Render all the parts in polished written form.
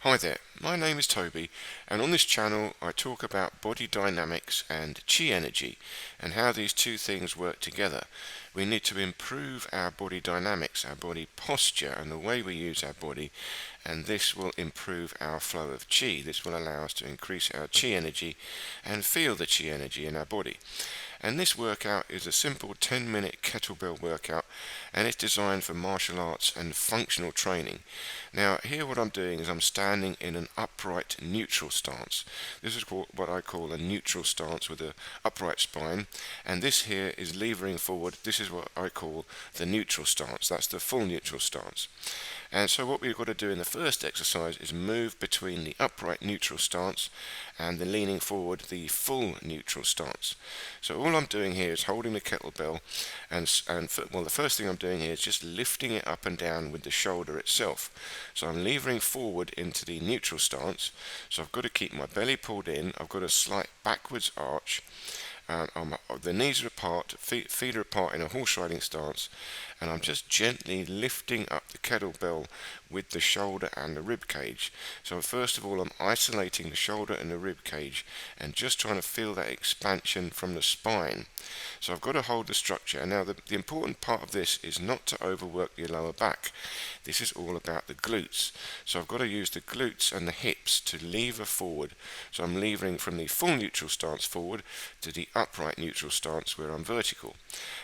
Hi there, my name is Toby, and on this channel I talk about body dynamics and chi energy and how these two things work together. We need to improve our body dynamics, our body posture, and the way we use our body, and this will improve our flow of chi. This will allow us to increase our chi energy and feel the chi energy in our body. And this workout is a simple 10-minute kettlebell workout, and it's designed for martial arts and functional training. Now, here what I'm doing is I'm standing in an upright neutral stance. This is what I call a neutral stance with an upright spine, and this here is levering forward. This is what I call the neutral stance. That's the full neutral stance. And so what we've got to do in the first exercise is move between the upright neutral stance and the leaning forward, the full neutral stance. So all I'm doing here is holding the kettlebell, the first thing I'm doing here is just lifting it up and down with the shoulder itself. So I'm levering forward into the neutral stance, so I've got to keep my belly pulled in, I've got a slight backwards arch, the knees are apart, feet are apart in a horse riding stance, and I'm just gently lifting up the kettlebell with the shoulder and the rib cage. So first of all, I'm isolating the shoulder and the rib cage and just trying to feel that expansion from the spine. So I've got to hold the structure. And now the important part of this is not to overwork your lower back. This is all about the glutes. So I've got to use the glutes and the hips to lever forward. So I'm levering from the full neutral stance forward to the upright neutral stance where I'm vertical.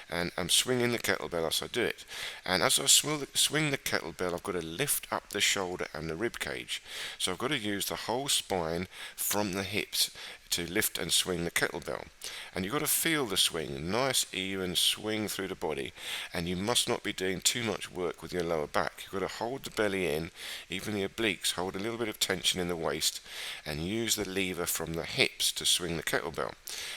And I'm swinging the kettlebell as I do it. And as I swing the kettlebell, I've got to lift up the shoulder and the rib cage. So I've got to use the whole spine from the hips to lift and swing the kettlebell. And you've got to feel the swing, nice even swing through the body, and you must not be doing too much work with your lower back. You've got to hold the belly in, even the obliques, hold a little bit of tension in the waist, and use the lever from the hips to swing the kettlebell.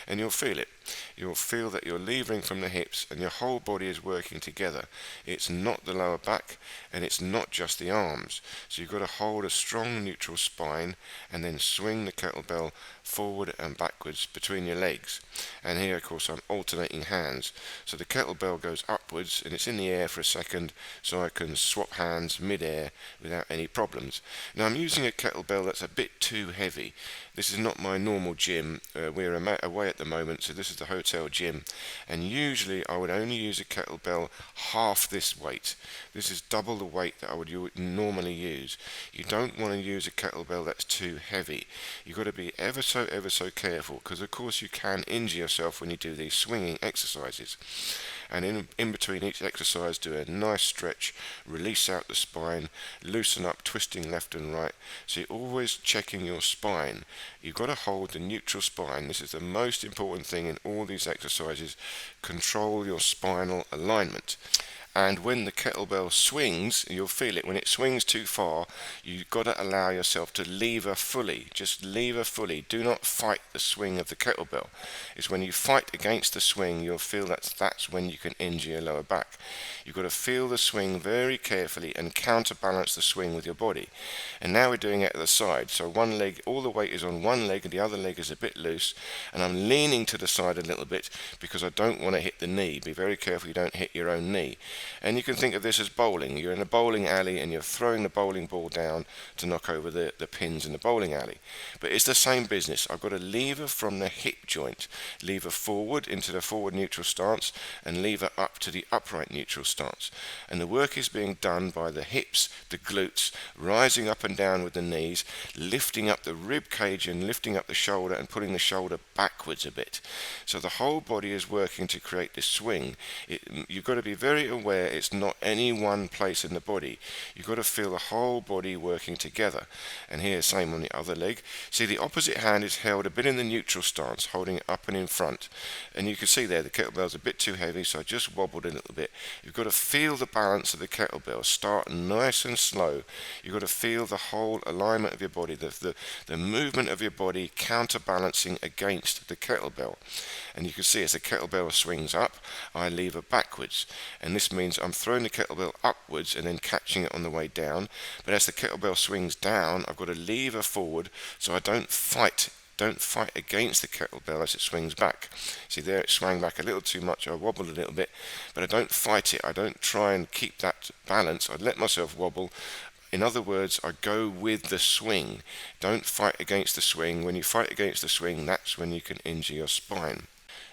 And you'll feel it. You'll feel that you're levering from the hips and your whole body is working together. It's not the lower back and it's not just the arms. So you've got to hold a strong neutral spine and then swing the kettlebell forward and backwards between your legs. And here, of course, I'm alternating hands. So the kettlebell goes upwards and it's in the air for a second, so I can swap hands mid-air without any problems. Now I'm using a kettlebell that's a bit too heavy. This is not my normal gym. We're away at the moment, so this is the hotel gym. And usually I would only use a kettlebell half this weight. This is double the weight that I would normally use. You don't want to use a kettlebell that's too heavy. You've got to be ever so careful, because of course you can injure yourself when you do these swinging exercises. And in between each exercise, do a nice stretch, release out the spine, loosen up, twisting left and right. So you're always checking your spine. You've got to hold the neutral spine. This is the most important thing in all these exercises. Control your spinal alignment. And when the kettlebell swings, you'll feel it. When it swings too far, you've got to allow yourself to lever fully. Just lever fully. Do not fight the swing of the kettlebell. It's when you fight against the swing, you'll feel that's when you can injure your lower back. You've got to feel the swing very carefully and counterbalance the swing with your body. And now we're doing it at the side. So one leg, all the weight is on one leg and the other leg is a bit loose. And I'm leaning to the side a little bit because I don't want to hit the knee. Be very careful you don't hit your own knee. And you can think of this as bowling. You're in a bowling alley and you're throwing the bowling ball down to knock over the pins in the bowling alley. But it's the same business. I've got to lever from the hip joint, lever forward into the forward neutral stance, and lever up to the upright neutral stance. And the work is being done by the hips, the glutes, rising up and down with the knees, lifting up the rib cage and lifting up the shoulder and putting the shoulder backwards a bit. So the whole body is working to create this swing. You've got to be very aware it's not any one place in the body. You've got to feel the whole body working together. And here, same on the other leg. See, the opposite hand is held a bit in the neutral stance, holding it up and in front. And you can see there the kettlebell's a bit too heavy, so I just wobbled a little bit. You've got to feel the balance of the kettlebell. Start nice and slow. You've got to feel the whole alignment of your body, the movement of your body counterbalancing against the kettlebell. And you can see as the kettlebell swings up, I lever backwards. And this means I'm throwing the kettlebell upwards and then catching it on the way down. But as the kettlebell swings down, I've got to lever forward so I don't fight against the kettlebell as it swings back. See there, it swung back a little too much. I wobbled a little bit, but I don't fight it. I don't try and keep that balance. I let myself wobble In other words, I go with the swing. Don't fight against the swing. When you fight against the swing, that's when you can injure your spine.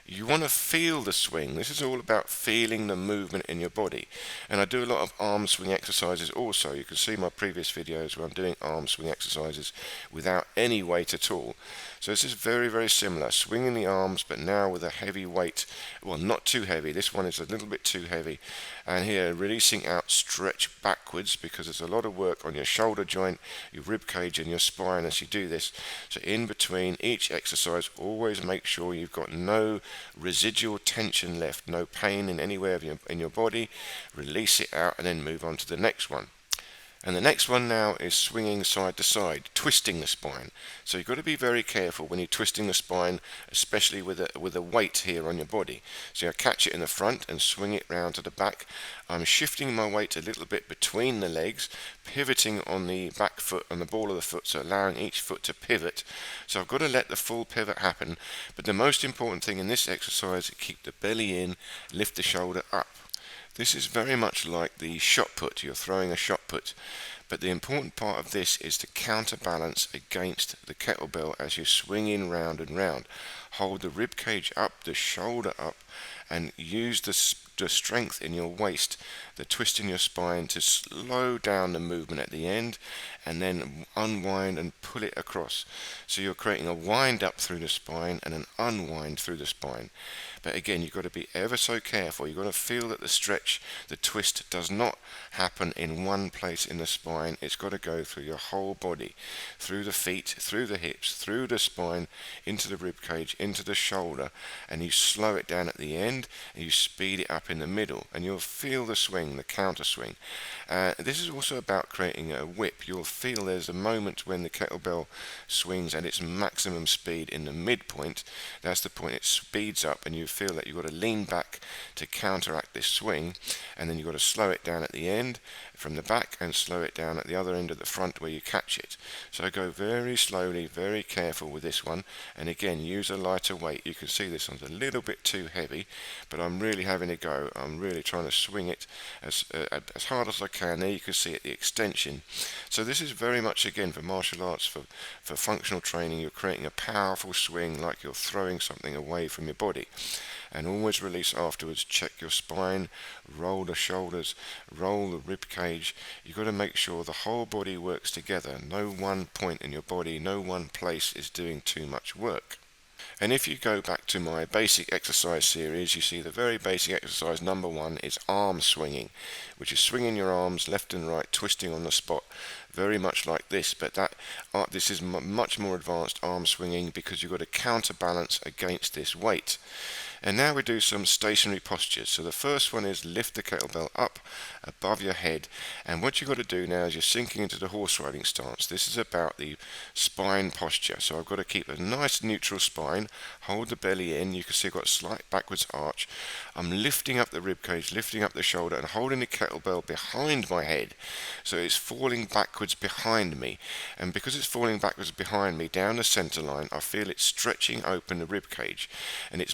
You want to feel the swing. This is all about feeling the movement in your body. And I do a lot of arm swing exercises also. You can see my previous videos where I'm doing arm swing exercises without any weight at all. So this is very, very similar. Swinging the arms, but now with a heavy weight. Well, not too heavy. This one is a little bit too heavy. And here, releasing out, stretch backwards, because there's a lot of work on your shoulder joint, your rib cage and your spine as you do this. So in between each exercise, always make sure you've got no residual tension left, no pain in anywhere in your body. Release it out and then move on to the next one. And the next one now is swinging side to side, twisting the spine. So you've got to be very careful when you're twisting the spine, especially with a weight here on your body. So I catch it in the front and swing it round to the back. I'm shifting my weight a little bit between the legs, pivoting on the back foot and the ball of the foot, so allowing each foot to pivot. So I've got to let the full pivot happen. But the most important thing in this exercise is keep the belly in, lift the shoulder up. This is very much like the shot put. You're throwing a shot put, but the important part of this is to counterbalance against the kettlebell as you swing in round and round. Hold the rib cage up, the shoulder up, and use the strength in your waist, the twist in your spine to slow down the movement at the end, and then unwind and pull it across. So you're creating a wind up through the spine and an unwind through the spine. But again, you've got to be ever so careful. You've got to feel that the stretch, the twist does not happen in one place in the spine. It's got to go through your whole body, through the feet, through the hips, through the spine, into the rib cage, into the shoulder, and you slow it down at the end and you speed it up in the middle, and you'll feel the swing, the counter swing. This is also about creating a whip. You'll feel there's a moment when the kettlebell swings at its maximum speed in the midpoint. That's the point it speeds up, and you feel that you've got to lean back to counteract this swing, and then you've got to slow it down at the end from the back and slow it down at the other end of the front where you catch it. So go very slowly, very careful with this one, and again use a lighter weight. You can see this one's a little bit too heavy, but I'm really having a go. I'm really trying to swing it as hard as I can. There you can see it, the extension. So this is very much, again, for martial arts, for functional training. You're creating a powerful swing like you're throwing something away from your body. And always release afterwards. Check your spine, roll the shoulders, roll the rib cage. You've got to make sure the whole body works together. No one point in your body, no one place is doing too much work. And if you go back to my basic exercise series, you see the very basic exercise number 1 is arm swinging, which is swinging your arms left and right, twisting on the spot, very much like this. But this is much more advanced arm swinging because you've got to counterbalance against this weight. And now we do some stationary postures. So the first one is lift the kettlebell up above your head. And what you've got to do now is you're sinking into the horse riding stance. This is about the spine posture. So I've got to keep a nice neutral spine, hold the belly in. You can see I've got a slight backwards arch. I'm lifting up the rib cage, lifting up the shoulder, and holding the kettlebell behind my head. So it's falling backwards behind me. And because it's falling backwards behind me down the center line, I feel it stretching open the rib cage. And it's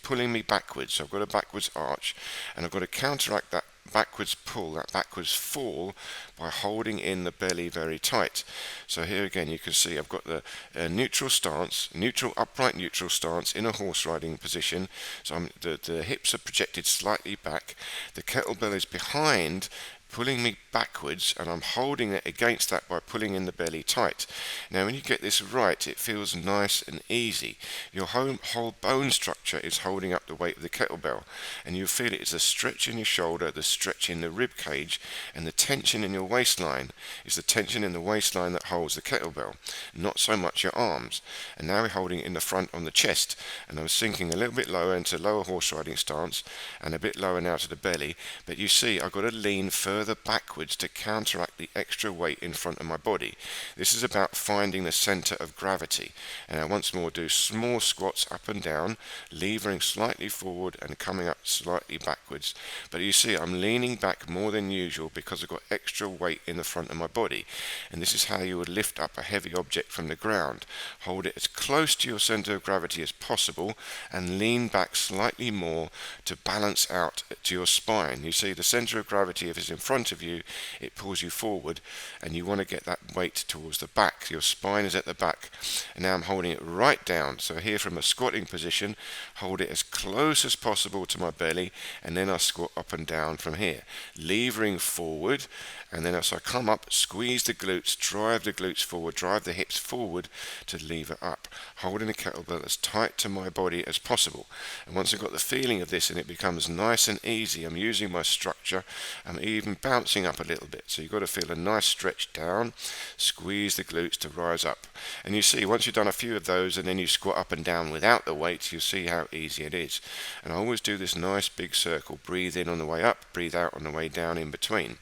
pulling me backwards. So I've got a backwards arch, and I've got to counteract that backwards pull, that backwards fall, by holding in the belly very tight. So here again you can see I've got the neutral stance, upright neutral stance in a horse riding position. So the hips are projected slightly back, the kettlebell is behind, pulling me backwards, and I'm holding it against that by pulling in the belly tight. Now when you get this right, it feels nice and easy. Your whole bone structure is holding up the weight of the kettlebell, and you feel it is the stretch in your shoulder, the stretch in the rib cage, and the tension in your waistline is the tension in the waistline that holds the kettlebell, not so much your arms. And now we're holding it in the front on the chest, and I'm sinking a little bit lower into lower horse riding stance and a bit lower now to the belly. But you see I've got to lean further backwards to counteract the extra weight in front of my body. This is about finding the center of gravity. And I once more do small squats up and down, levering slightly forward and coming up slightly backwards. But you see I'm leaning back more than usual because I've got extra weight in the front of my body. And this is how you would lift up a heavy object from the ground. Hold it as close to your center of gravity as possible and lean back slightly more to balance out to your spine. You see the center of gravity, if it's in front of you, it pulls you forward, and you want to get that weight towards the back. Your spine is at the back, and now I'm holding it right down. So here from a squatting position, hold it as close as possible to my belly, and then I squat up and down from here, levering forward, and then as I come up, squeeze the glutes, drive the glutes forward, drive the hips forward to lever up, holding the kettlebell as tight to my body as possible. And once I've got the feeling of this and it becomes nice and easy, I'm using my structure, I'm even bouncing up a little bit. So you've got to feel a nice stretch down, squeeze the glutes to rise up. And you see, once you've done a few of those and then you squat up and down without the weights, you'll see how easy it is. And I always do this nice big circle, breathe in on the way up, breathe out on the way down in between.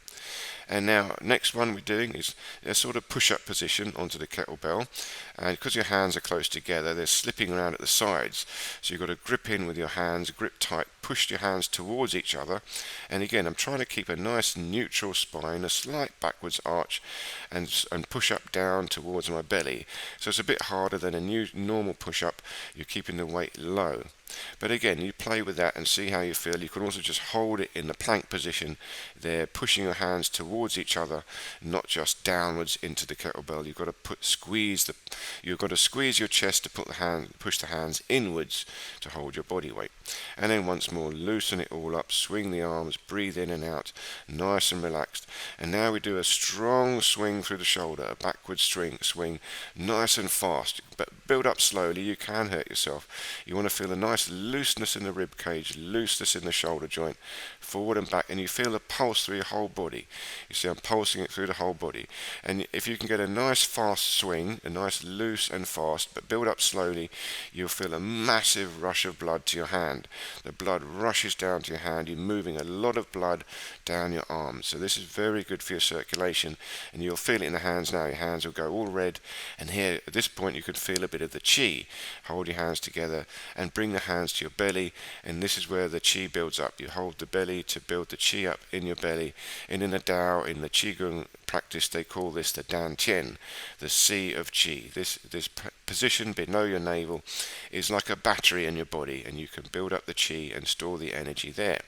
And now, next one we're doing is a sort of push-up position onto the kettlebell. And because your hands are close together, they're slipping around at the sides. So you've got to grip in with your hands, grip tight, push your hands towards each other. And again, I'm trying to keep a nice neutral spine, a slight backwards arch, and push up down towards my belly. So it's a bit harder than a normal push-up. You're keeping the weight low. But again, you play with that and see how you feel. You can also just hold it in the plank position there, pushing your hands towards each other, not just downwards into the kettlebell. You've got to squeeze your chest to push the hands inwards to hold your body weight. And then once more, loosen it all up, swing the arms, breathe in and out, nice and relaxed. And now we do a strong swing through the shoulder, a backward swing, nice and fast, but build up slowly. You can hurt yourself. You want to feel a nice looseness in the rib cage, looseness in the shoulder joint, forward and back, and you feel the pulse through your whole body. You see, I'm pulsing it through the whole body. And if you can get a nice fast swing, a nice loose and fast, but build up slowly, you'll feel a massive rush of blood to your hand. The blood rushes down to your hand. You're moving a lot of blood down your arms. So this is very good for your circulation, and you'll feel it in the hands now. Your hands will go all red, and here at this point you can feel a bit of the chi. Hold your hands together and bring the hands to your belly, and this is where the chi builds up. You hold the belly to build the chi up in your belly, and in the Tao, in the Qigong practice, they call this the Dan Tien, the sea of chi. This position below your navel is like a battery in your body, and you can build up the chi and store the energy there.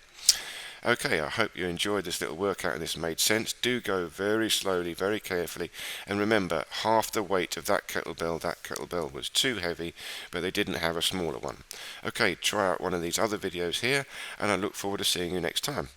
Okay, I hope you enjoyed this little workout and this made sense. Do go very slowly, very carefully, and remember, half the weight of that kettlebell was too heavy, but they didn't have a smaller one. Okay, try out one of these other videos here, and I look forward to seeing you next time.